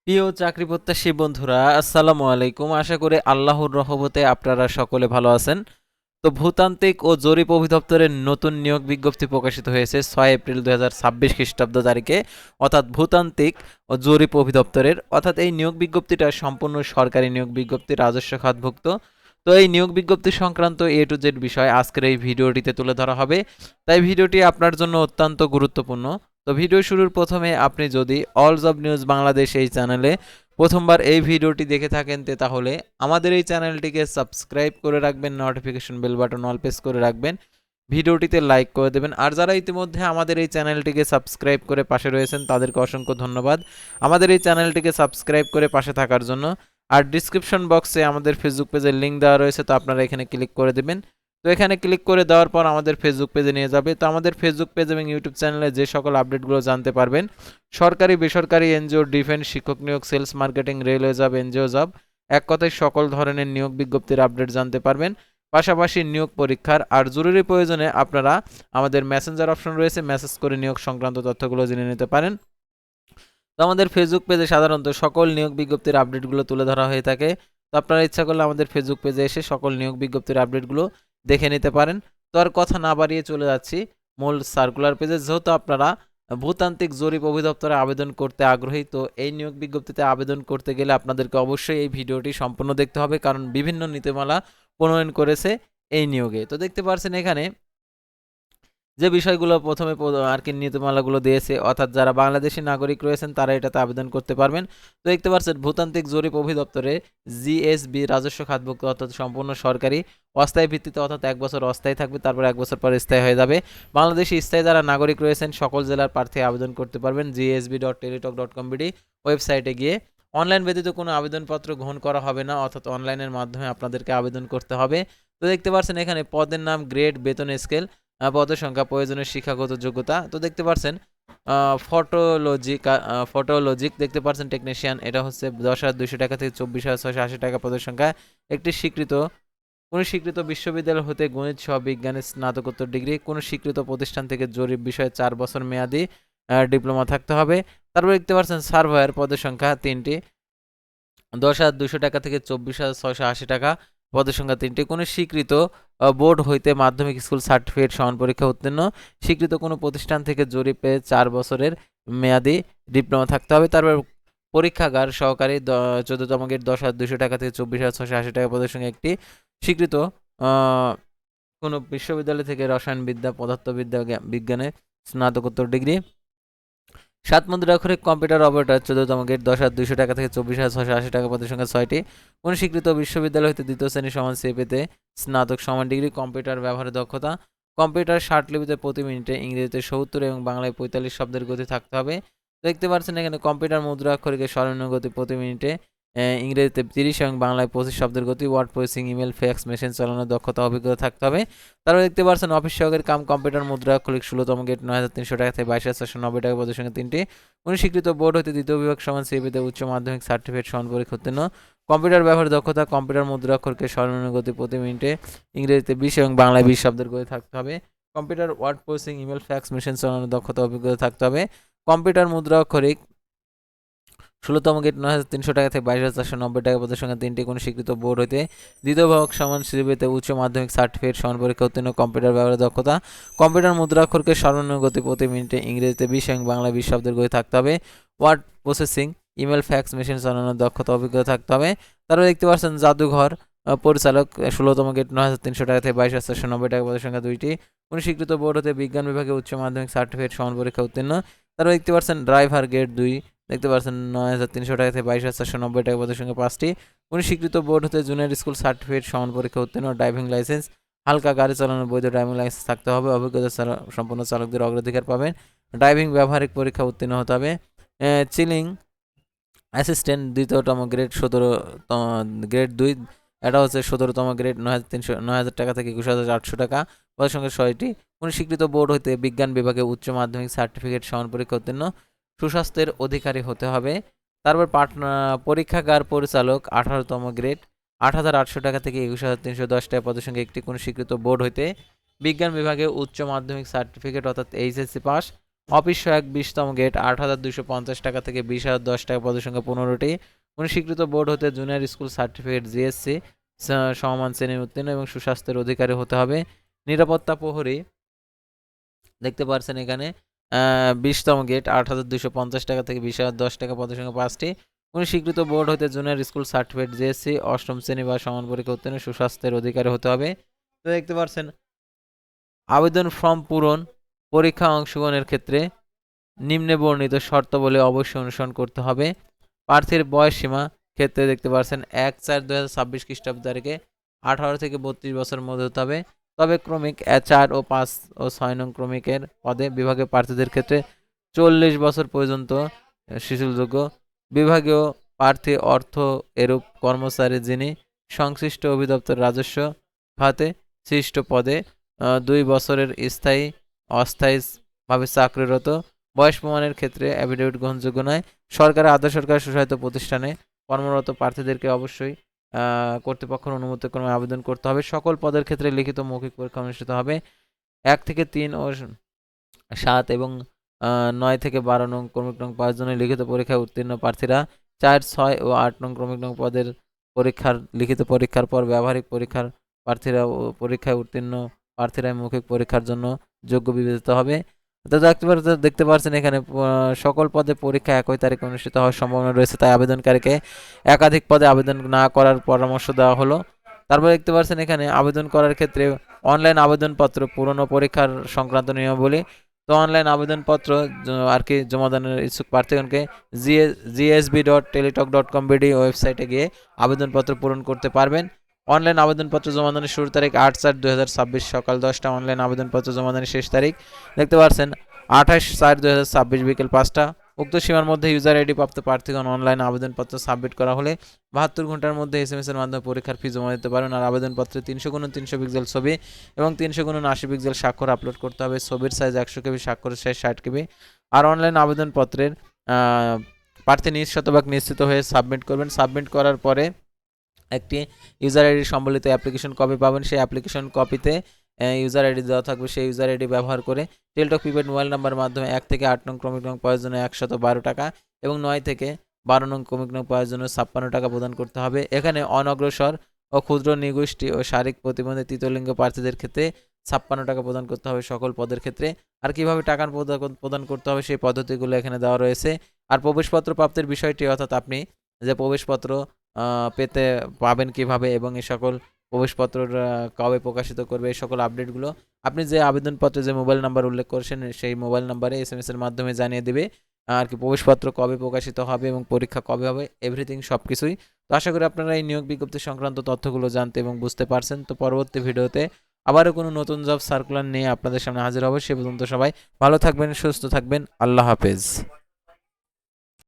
প্রিয় চাকরি প্রত্যাশী বন্ধুরা, আসসালামু আলাইকুম। আশা করি আল্লাহর রহমতে আপনারা সকলে ভালো আছেন। তো ভূতান্ত্রিক ও জরিপ অধিদপ্তরের নতুন নিয়োগ বিজ্ঞপ্তি প্রকাশিত হয়েছে 6 এপ্রিল 2026 খ্রিস্টাব্দ তারিখে, অর্থাৎ ভূতান্ত্রিক ও জরিপ অধিদপ্তরের। অর্থাৎ এই নিয়োগ বিজ্ঞপ্তিটা সম্পূর্ণ সরকারি নিয়োগ বিজ্ঞপ্তি, রাজস্ব খাতভুক্ত। তো এই নিয়োগ বিজ্ঞপ্তি সংক্রান্ত এ টু জেড বিষয় আজকের এই ভিডিওটিতে তুলে ধরা হবে, তাই ভিডিওটি আপনার জন্য অত্যন্ত গুরুত্বপূর্ণ। তো ভিডিও শুরুর প্রথমে আপনি যদি অল জব নিউজ বাংলাদেশ এই চ্যানেলে প্রথমবার এই ভিডিওটি দেখে থাকেন তাহলে আমাদের এই চ্যানেলটিকে সাবস্ক্রাইব করে রাখবেন, notification bell button all press করে রাখবেন, ভিডিওটিতে লাইক করে দেবেন। আর যারা ইতিমধ্যে আমাদের এই চ্যানেলটিকে সাবস্ক্রাইব করে পাশে রয়েছেন তাদেরকে অসংখ্য ধন্যবাদ আমাদের এই চ্যানেলটিকে সাবস্ক্রাইব করে পাশে থাকার জন্য। আর ডিসক্রিপশন বক্সে আমাদের ফেসবুক পেজের লিঙ্ক দেওয়া রয়েছে, তো আপনারা এখানে ক্লিক করে দেবেন। তো এখানে ক্লিক করে দেওয়ার পর আমাদের ফেসবুক পেজে নিয়ে যাবে। তো আমাদের ফেসবুক পেজ এবং ইউটিউব চ্যানেলে যে সকল আপডেটগুলো জানতে পারবেন, সরকারি বেসরকারি এনজিও, ডিফেন্স, শিক্ষক নিয়োগ, sales, marketing, railway job, NGO job, এক কথায় সকল ধরনের নিয়োগ বিজ্ঞপ্তির আপডেট জানতে পারবেন। পাশাপাশি নিয়োগ পরীক্ষার আর জরুরি প্রয়োজনে আপনারা আমাদের মেসেঞ্জার অপশন রয়েছে, মেসেজ করে নিয়োগ সংক্রান্ত তথ্যগুলো জেনে নিতে পারেন। তো আমাদের ফেসবুক পেজে সাধারণত সকল নিয়োগ বিজ্ঞপ্তির আপডেটগুলো তুলে ধরা হয়ে থাকে। তো আপনারা ইচ্ছা করলে আমাদের ফেসবুক পেজে এসে সকল নিয়োগ বিজ্ঞপ্তির আপডেটগুলো দেখে নিতে পারেন। তো আর কথা না বাড়িয়ে চলে যাচ্ছি মূল সার্কুলার পেজে। যেহেতু আপনারা ভূতান্ত্রিক জরিপ অধিদপ্তরে আবেদন করতে আগ্রহী, তো এই নিয়োগ বিজ্ঞপ্তিতে আবেদন করতে গেলে আপনাদেরকে অবশ্যই এই ভিডিওটি সম্পূর্ণ দেখতে হবে, কারণ বিভিন্ন নীতিমালা প্রণয়ন করেছে এই নিয়োগে। তো দেখতে পাচ্ছেন এখানে যে বিষয়গুলো প্রথমে আর কি নীতিমালাগুলো দিয়েছে, অর্থাৎ যারা বাংলাদেশি নাগরিক রয়েছেন তারা এটাতে আবেদন করতে পারবেন। তো দেখতে পাচ্ছেন ভূতান্ত্রিক জরিপ অধিদপ্তরে জিএসবি রাজস্ব খাতভুক্ত, অর্থাৎ সম্পূর্ণ সরকারি, অস্থায়ী ভিত্তিতে, অর্থাৎ 1 বছর অস্থায়ী থাকবে, তারপর 1 বছর পর স্থায়ী হয়ে যাবে। বাংলাদেশি স্থায়ী যারা নাগরিক রয়েছেন সকল জেলার প্রার্থী আবেদন করতে পারবেন gsb.teletalk.com.bd ওয়েবসাইটে গিয়ে। অনলাইন ব্যতীত কোনো আবেদনপত্র গ্রহণ করা হবে না, অর্থাৎ অনলাইনের মাধ্যমে আপনাদেরকে আবেদন করতে হবে। তো দেখতে পাচ্ছেন এখানে পদের নাম, গ্রেড, বেতন স্কেল, পদের সংখ্যা, প্রয়োজনীয় শিক্ষাগত যোগ্যতা। তো দেখতে পাচ্ছেন ফটোলজিক দেখতে পাচ্ছেন টেকনিশিয়ান, এটা হচ্ছে 10,200 টাকা থেকে 24,680 টাকা পদের সংখ্যা। একটি কোনো স্বীকৃত বিশ্ববিদ্যালয় হতে গণিত সহ বিজ্ঞানের স্নাতকোত্তর ডিগ্রি, কোনো স্বীকৃত প্রতিষ্ঠান থেকে জরিপ বিষয়ে 4 বছর মেয়াদি ডিপ্লোমা থাকতে হবে। তারপর দেখতে পাচ্ছেন সার্ভায়ার, পদের সংখ্যা 3টি, 10,200 টাকা থেকে 24,680 টাকা পদের সংখ্যা 3টি। কোনো স্বীকৃত বোর্ড হইতে মাধ্যমিক স্কুল সার্টিফিকেট সমান পরীক্ষা উত্তীর্ণ, স্বীকৃত কোনো প্রতিষ্ঠান থেকে জরিপে 4 বছরের মেয়াদি ডিপ্লোমা থাকতে হবে। তারপর পরীক্ষাগার সহকারী 14তম গ্রেড, 10,200 টাকা থেকে 24,680 টাকা পদের সঙ্গে একটি স্বীকৃত কোনো বিশ্ববিদ্যালয় থেকে রসায়নবিদ্যা, পদার্থবিদ্যা, বিজ্ঞানে স্নাতকোত্তর ডিগ্রি। 7 মুদ্রাক্ষরিক কম্পিউটার অপারেটর 14তম গ্রেড, 10,200 টাকা থেকে 24,680 টাকা পদের সংখ্যা 6টি। কোন স্বীকৃত বিশ্ববিদ্যালয় হতে দ্বিতীয় শ্রেণী সমান সিএপিতে স্নাতক সমান ডিগ্রি। কম্পিউটার ব্যবহারের দক্ষতা, কম্পিউটার ষাটলিপিতে প্রতি মিনিটে ইংরেজিতে 70 এবং বাংলায় 45 শব্দের গতি থাকতে হবে। দেখতে পাচ্ছেন এখানে কম্পিউটার মুদ্রাক্ষরিকের সর্বনিম্ন গতি প্রতি মিনিটে ইংরেজিতে 30 এবং বাংলায় 25 শব্দের গতি। Word processing, email, fax machine চালানোর দক্ষতা, অভিজ্ঞতা থাকতে হবে। তারপর দেখতে পাচ্ছেন অফিস সহকারী কাম কম্পিউটার মুদ্রাক্ষরিক 16তম গ্রেড, 9,300 টাকা থেকে 22,490 টাকা পদের সঙ্গে 3টি। কোন স্বীকৃত বোর্ড হতে দ্বিতীয় বিভাগ সমান সিএপিতে উচ্চ মাধ্যমিক সার্টিফিকেট সমান পরীক্ষা উত্তীর্ণ। কম্পিউটার ব্যবহারের দক্ষতা, কম্পিউটার মুদ্রাক্ষরকে সর্বনিম্ন গতি প্রতি মিনিটে ইংরেজিতে 20 এবং বাংলায় 20 শব্দের গতি থাকতে হবে। Computer word processing, email, fax machine চালানোর দক্ষতা, অভিজ্ঞতা থাকতে হবে। কম্পিউটার মুদ্রাক্ষরিক 16তম গ্রেড, 9,300 টাকা থেকে 22,490 টাকা পদের সংখ্যা 3টি। কোনো স্বীকৃত বোর্ড হইতে দ্বিতীয় বিভাগ সমান সিএপিতে উচ্চ মাধ্যমিক সার্টিফিকেট সমান পরীক্ষা উত্তীর্ণ। কম্পিউটার ব্যবহারের দক্ষতা, কম্পিউটার মুদ্রাক্ষরকে সর্বনিম্ন গতি প্রতি মিনিটে ইংরেজিতে 20 এবং বাংলায় 20 শব্দের গতি থাকতে হবে। Word processing, email, fax machine চালানোর দক্ষতা, অভিজ্ঞতা থাকতে হবে। তারপরে দেখতে পাচ্ছেন জাদুঘর পরিচালক 16তম গ্রেড, 9,300 টাকা থেকে 22,490 টাকা পদের সংখ্যা 2টি। কোনো স্বীকৃত বোর্ড হতে বিজ্ঞান বিভাগে উচ্চ মাধ্যমিক সার্টিফিকেট সমান পরীক্ষা উত্তীর্ণ। তারপর দেখতে পাচ্ছেন ড্রাইভার গ্রেড 2, দেখতে পাচ্ছেন 9,300 টাকা থেকে 22,490 টাকা পদের সঙ্গে 5টি। কোনো স্বীকৃত বোর্ড হতে জুনিয়র স্কুল সার্টিফিকেট সমান পরীক্ষা উত্তীর্ণ। ড্রাইভিং লাইসেন্স, হালকা গাড়ি চালানোর বৈধ ড্রাইভিং লাইসেন্স থাকতে হবে। অভিজ্ঞতা সম্পন্ন চালকদের অগ্রাধিকার পাবেন। ড্রাইভিং ব্যবহারিক পরীক্ষা উত্তীর্ণ হতে হবে। চিলিং অ্যাসিস্ট্যান্ট দ্বিতীয়তম গ্রেড, 17তম গ্রেড 2, এটা হচ্ছে 17তম গ্রেড, 9,000 টাকা থেকে 21,800 টাকা পদের সঙ্গে 6টি। কোনো স্বীকৃত বোর্ড হতে বিজ্ঞান বিভাগে উচ্চ মাধ্যমিক সার্টিফিকেট সমান পরীক্ষা উত্তীর্ণ। সুস্বাস্থ্যের অধিকারী হতে হবে। তারপর পরীক্ষাগার পরিচালক 18তম গ্রেড, 8,800 টাকা থেকে 21,310 টাকা পদের সঙ্গে একটি। কোনো স্বীকৃত বোর্ড হইতে বিজ্ঞান বিভাগে উচ্চ মাধ্যমিক সার্টিফিকেট অর্থাৎ এইচএসসি পাস অফিস সহায়ক 20তম গেট 8,250 টাকা থেকে 20,010 টাকা পদের সংখ্যা 15টি। কোনো স্বীকৃত বোর্ড হতে জুনিয়র স্কুল সার্টিফিকেট জিএসসি সমমান শ্রেণীর উত্তীর্ণ এবং সুস্বাস্থ্যের অধিকারী হতে হবে। নিরাপত্তা প্রহরী দেখতে পাচ্ছেন এখানে 20তম গেট 8,250 টাকা থেকে 20,010 টাকা পদের সংখ্যা 5টি। কোনো স্বীকৃত বোর্ড হতে জুনিয়র স্কুল সার্টিফিকেট জিএসসি অষ্টম শ্রেণী বা সমান পরীক্ষা উত্তীর্ণ সুস্বাস্থ্যের অধিকারী হতে হবে। তো দেখতে পাচ্ছেন আবেদন ফর্ম পূরণ পরীক্ষা অংশগ্রহণের ক্ষেত্রে নিম্নে বর্ণিত শর্তাবলী অবশ্যই অনুসরণ করতে হবে। প্রার্থীর বয়স সীমা ক্ষেত্রে দেখতে পাচ্ছেন 1/4/2026 খ্রিস্টাব্দ তারিখে 18 থেকে 32 বছরের মধ্যে হতে হবে। তবে ক্রমিক 4 ও 5 ও 6 নং ক্রমিকের পদে বিভাগীয় প্রার্থীদের ক্ষেত্রে 40 বছর পর্যন্ত শিথিলযোগ্য। বিভাগীয় প্রার্থী অর্থ এরূপ কর্মচারী যিনি সংশ্লিষ্ট অধিদপ্তর রাজস্ব খাতে সৃষ্ট পদে 2 বছরের স্থায়ী অস্থায়ীভাবে চাকরিরত। বয়স প্রমাণের ক্ষেত্রে অ্যাফিডেভিট গ্রহণযোগ্য নয়। সরকার আধা সরকারি স্বশাসিত প্রতিষ্ঠানে কর্মরত প্রার্থীদেরকে অবশ্যই কর্তৃপক্ষের অনুমতিক্রমে আবেদন করতে হবে। সকল পদের ক্ষেত্রে লিখিত মৌখিক পরীক্ষা অনুষ্ঠিত হবে। 1 থেকে 3 ও 7 এবং 9 থেকে 12 নং ক্রমিক নং 5 জনের লিখিত পরীক্ষায় উত্তীর্ণ প্রার্থীরা 4, 6 ও 8 নং ক্রমিক নং পদের লিখিত পরীক্ষার পর ব্যবহারিক পরীক্ষার প্রার্থীরা ও পরীক্ষায় উত্তীর্ণ প্রার্থীরা মৌখিক পরীক্ষার জন্য যোগ্য বিবেচিত হবে। তো দেখতে পাচ্ছেন এখানে সকল পদে পরীক্ষা একই তারিখে অনুষ্ঠিত হওয়ার সম্ভাবনা রয়েছে, তাই আবেদনকারীকে একাধিক পদে আবেদন না করার পরামর্শ দেওয়া হলো। তারপর দেখতে পাচ্ছেন এখানে আবেদন করার ক্ষেত্রে অনলাইন আবেদনপত্র পূরণ ও পরীক্ষার সংক্রান্ত নিয়মাবলী। তো অনলাইন আবেদনপত্র আর কি জমা দানের ইচ্ছুক প্রার্থীগণকে gsb.teletalk.com.bd ওয়েবসাইটে গিয়ে আবেদনপত্র পূরণ করতে পারবেন। অনলাইন আবেদনপত্র জমা দানের শুরু তারিখ 8/4/2026 সকাল 10টা। অনলাইন আবেদনপত্র জমা দানের শেষ তারিখ দেখতে পাচ্ছেন 28/4/2026 বিকেল 5টা। উক্ত সীমার মধ্যে ইউজার আইডি প্রাপ্ত প্রার্থীগণ অনলাইন আবেদনপত্র সাবমিট করা হলে 72 ঘন্টার মধ্যে এসএমএস এর মাধ্যমে পরীক্ষার ফি জমা দিতে পারবেন। আর আবেদনপত্রে 300x300 পিক্সেল ছবি এবং 300x80 পিক্সেল স্বাক্ষর আপলোড করতে হবে। ছবির সাইজ 100 কেবি, স্বাক্ষরের সাইজ 60 কেবি। আর অনলাইন আবেদনপত্রের প্রার্থী শতভাগ নিশ্চিত হয়ে সাবমিট করবেন। সাবমিট করার পরে একটি ইউজার আইডি সম্বলিত অ্যাপ্লিকেশন কপি পাবেন। সেই অ্যাপ্লিকেশন কপিতে ইউজার আইডি দেওয়া থাকবে। সেই ইউজার আইডি ব্যবহার করে টেলটক প্রিপেড মোবাইল নাম্বার মাধ্যমে 1 থেকে 8 নং ক্রমিক নং প্রয়োজনে 112 টাকা এবং 9 থেকে 12 নং ক্রমিক নং প্রয়োজনে 56 টাকা প্রদান করতে হবে। এখানে অনগ্রসর ও ক্ষুদ্র নিগোষ্ঠী ও শারীরিক প্রতিবন্ধী তৃতীয় লিঙ্গ প্রার্থীদের ক্ষেত্রে 56 টাকা প্রদান করতে হবে সকল পদের ক্ষেত্রে। আর কিভাবে টাকা প্রদান করতে হবে সেই পদ্ধতিগুলো এখানে দেওয়া রয়েছে। আর প্রবেশপত্র প্রাপ্তির বিষয়টি অর্থাৎ আপনি যে প্রবেশপত্র পেতে পাবেন কিভাবে এবং এই সকল প্রবেশপত্র কবে প্রকাশিত করবে এই সকল আপডেটগুলো আপনি যে আবেদনপত্রে যে মোবাইল নাম্বার উল্লেখ করেছেন সেই মোবাইল নাম্বারে এসএমএস এর মাধ্যমে জানিয়ে দেবে আর কি প্রবেশপত্র কবে প্রকাশিত হবে এবং পরীক্ষা কবে হবে এভরিথিং সবকিছুই। তো আশা করি আপনারা এই নিয়োগ বিজ্ঞপ্তি সংক্রান্ত তথ্যগুলো জানতে এবং বুঝতে পারছেন। তো পরবর্তী ভিডিওতে আবারও কোনো নতুন জব সার্কুলার নিয়ে আপনাদের সামনে হাজির হব। সে পর্যন্ত সবাই ভালো থাকবেন, সুস্থ থাকবেন। আল্লাহ হাফেজ।